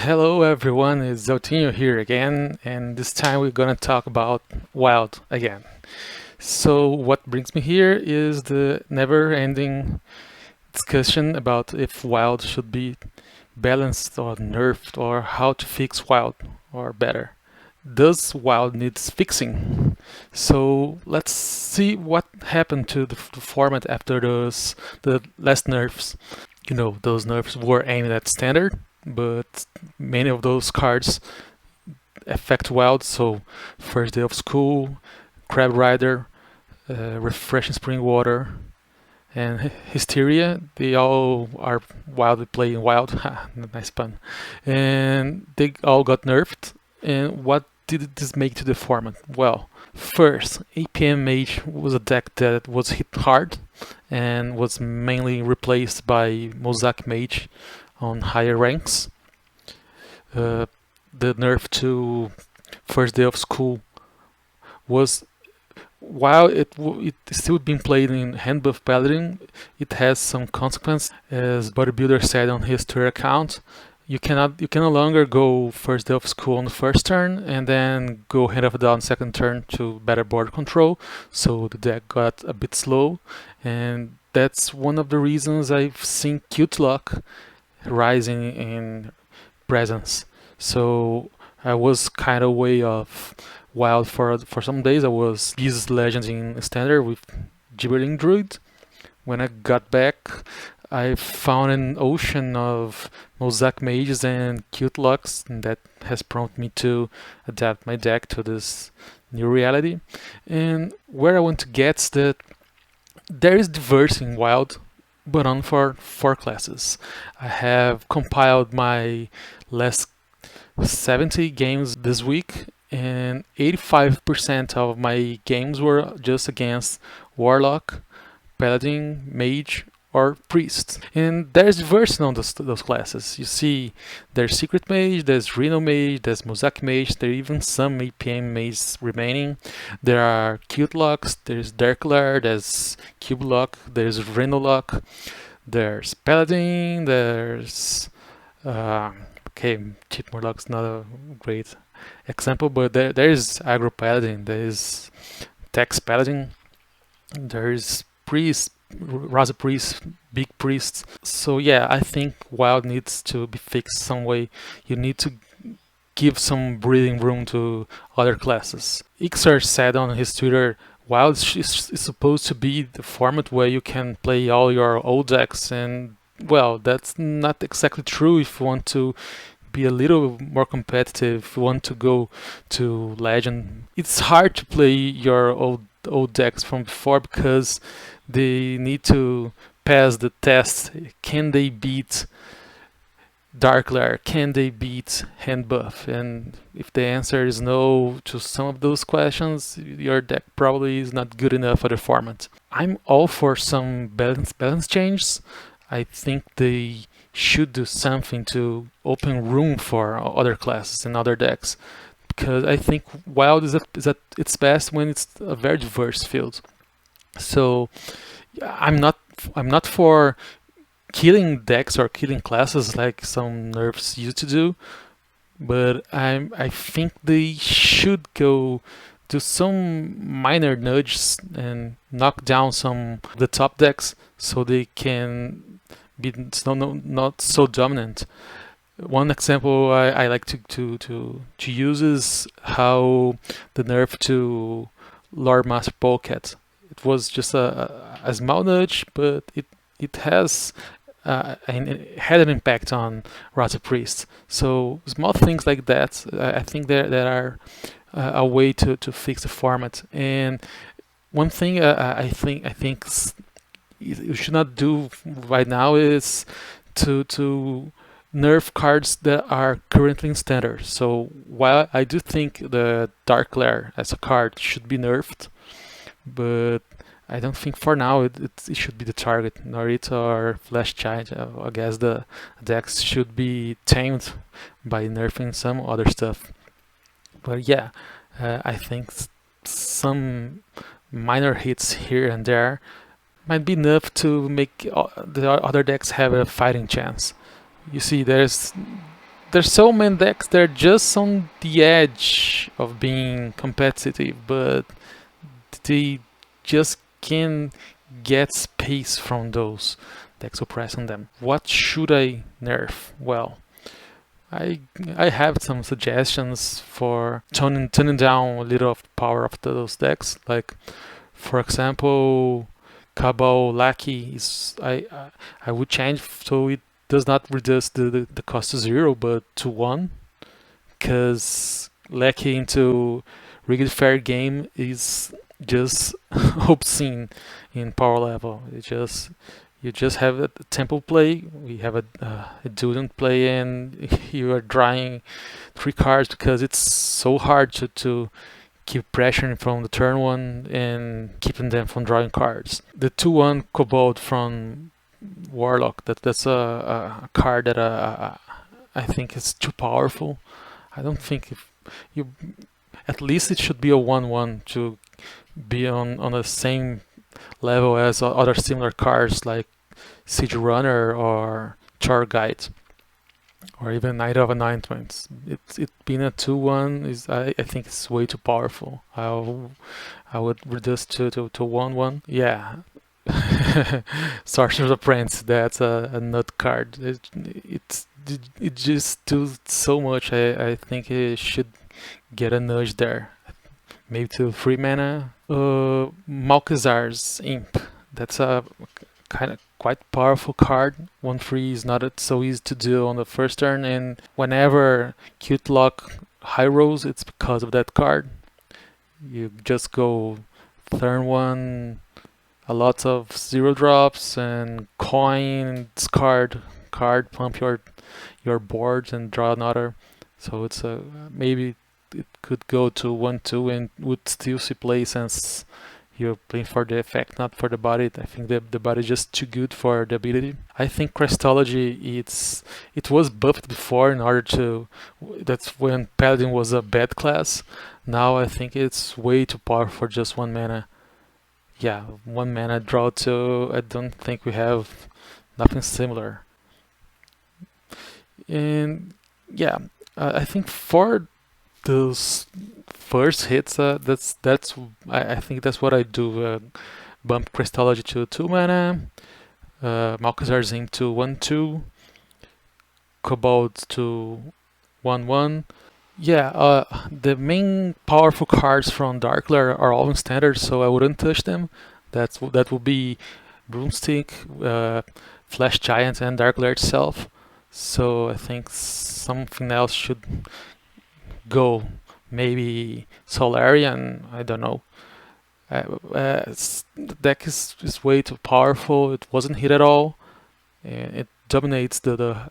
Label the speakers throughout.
Speaker 1: Hello everyone, it's Eltinho here again, and this time we're gonna talk about Wild again. So what brings me here is the never-ending discussion about if Wild should be balanced or nerfed or how to fix Wild or better. Does Wild needs fixing? So let's see what happened to the format after the last nerfs. Those nerfs were aimed at standard, but many of those cards affect wild. So first day of school, crab rider, refreshing spring water, and hysteria, they all are wildly playing wild. Nice pun. And they all got nerfed. And what did this make to the format? Well, first, APM Mage was a deck that was hit hard and was mainly replaced by Mosaic Mage on higher ranks. Uh, the nerf to first day of school was, while it still being played in hand buff paladin, it has some consequence. As bodybuilder said on his Twitter account, you can no longer go first day of school on the first turn and then go hand of down second turn to better board control. So the deck got a bit slow, and that's one of the reasons I've seen cute luck rising in presence. So I was kind of way of wild for some days. I was Beast Legends in standard with Gibberling Druid. When I got back, I found an ocean of Mosaic Mages and cute lucks, and that has prompted me to adapt my deck to this new reality. And where I want to get is that there is diversity in wild, but on for 4 classes. I have compiled my last 70 games this week, and 85% of my games were just against Warlock, Paladin, Mage, or Priest. And there's diversity on those classes. You see, there's Secret Mage, there's Reno Mage, there's Mosaic Mage, there are even some APM Mages remaining. There are Cute Locks, there's Dark Lair, there's Cube Lock, there's Reno Lock, there's Paladin, there's okay, Cheat Morlock's not a great example, but there is Aggro Paladin, there is Tex Paladin, there is Priest, Raza Priest, Big Priest. So yeah, I think Wild needs to be fixed some way. You need to give some breathing room to other classes. Ixar said on his Twitter, Wild is supposed to be the format where you can play all your old decks, and well, that's not exactly true if you want to be a little more competitive, if you want to go to Legend. It's hard to play your old decks from before because they need to pass the test. Can they beat Dark Lair? Can they beat Hand Buff? And if the answer is no to some of those questions, your deck probably is not good enough for the format. I'm all for some balance changes. I think they should do something to open room for other classes and other decks, because I think Wild is at its best when it's a very diverse field. So I'm not for killing decks or killing classes like some nerfs used to do, but I think they should go do some minor nudges and knock down some of the top decks so they can be not so dominant. One example I like to use is how the nerf to Lord Master Polecat. It was just a small nudge, but it has and it had an impact on Raza Priest. So small things like that, I think there are a way to fix the format. And one thing I think you should not do right now is to nerf cards that are currently in standard. So while I do think the Dark Lair as a card should be nerfed, but I don't think for now it should be the target. Narita or Flash Giant, I guess the decks should be tamed by nerfing some other stuff. But yeah, I think some minor hits here and there might be enough to make the other decks have a fighting chance. You see, there's so many decks that are just on the edge of being competitive, but they just can't get space from those decks who press on them. What should I nerf? Well, I have some suggestions for tuning down a little of the power of those decks. Like, for example, Cabal Lackey is I would change so it does not reduce the cost to 0 but to 1, because Lackey into Rigged Fair Game is just obscene in power level. You just have a temple play, we have a Dudent play, and you are drawing 3 cards because it's so hard to keep pressuring from the turn 1 and keeping them from drawing cards. The 2/1 Kobold from Warlock, that's a card that I think is too powerful. I don't think if you, at least it should be a 1/1 to be on the same level as other similar cards like Siege Runner or Char Guide, or even Knight of Anointments. It being a 2/1 is I think it's way too powerful. I would reduce to 1/1. Yeah. Sorcerer's Apprentice, that's a nut card. It just does so much. I think it should get a nudge there. Maybe to 3 mana. Malkazar's Imp. That's a kind of quite powerful card. 1/3 is not so easy to do on the first turn, and whenever Cute Lock high rolls, it's because of that card. You just go turn 1, a lot of 0 drops and coin, discard card, pump your board and draw another. So it's maybe it could go to 1/2 and would still see play since you're playing for the effect, not for the body. I think the body is just too good for the ability. I think Crystology, it was buffed before in order to, that's when Paladin was a bad class. Now I think it's way too powerful for just 1 mana. Yeah, 1 mana draw 2. I don't think we have nothing similar. And yeah, I think for those first hits, I think that's what I do. Bump Crystology to 2 mana, Malkazar's Imp to 1/2, Kobold to 1/1. Yeah, the main powerful cards from Darkler are all in standard, so I wouldn't touch them. That would be Broomstick, Flash Giant, and Darkler itself. So I think something else should go. Maybe Solarian, I don't know. The deck is way too powerful. It wasn't hit at all. It dominates the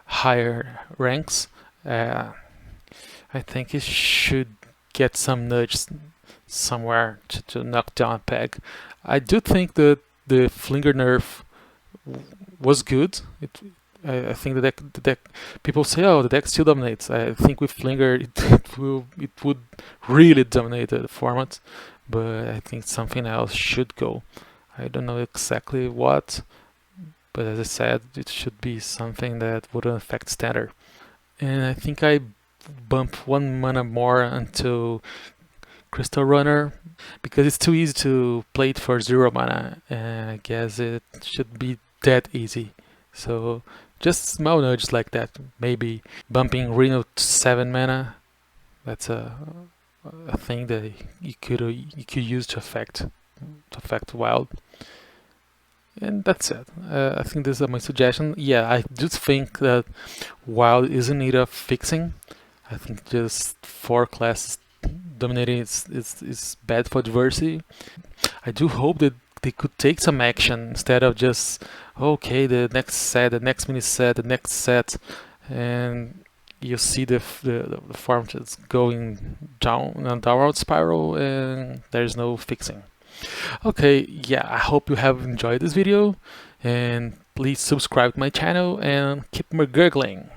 Speaker 1: higher ranks. I think it should get some nudge somewhere to knock down a peg. I do think that the Flinger nerf was good. I think the deck people say, oh, the deck still dominates. I think with Flinger it would really dominate the format, but I think something else should go. I don't know exactly what, but as I said, it should be something that wouldn't affect standard. And I think I bump 1 mana more into Crystal Runner because it's too easy to play it for 0 mana, and I guess it should be that easy. So just small nudges like that. Maybe bumping Reno to 7 mana. That's a thing that you could use to affect Wild. And that's it. I think these are my suggestions. Yeah, I do think that Wild is in need of fixing. I think just 4 classes dominating is bad for diversity. I do hope that they could take some action instead of just, okay, the next set, the next mini set, the next set, and you see the farm just going down a downward spiral and there's no fixing. Okay, yeah, I hope you have enjoyed this video, and please subscribe to my channel and keep me gurgling.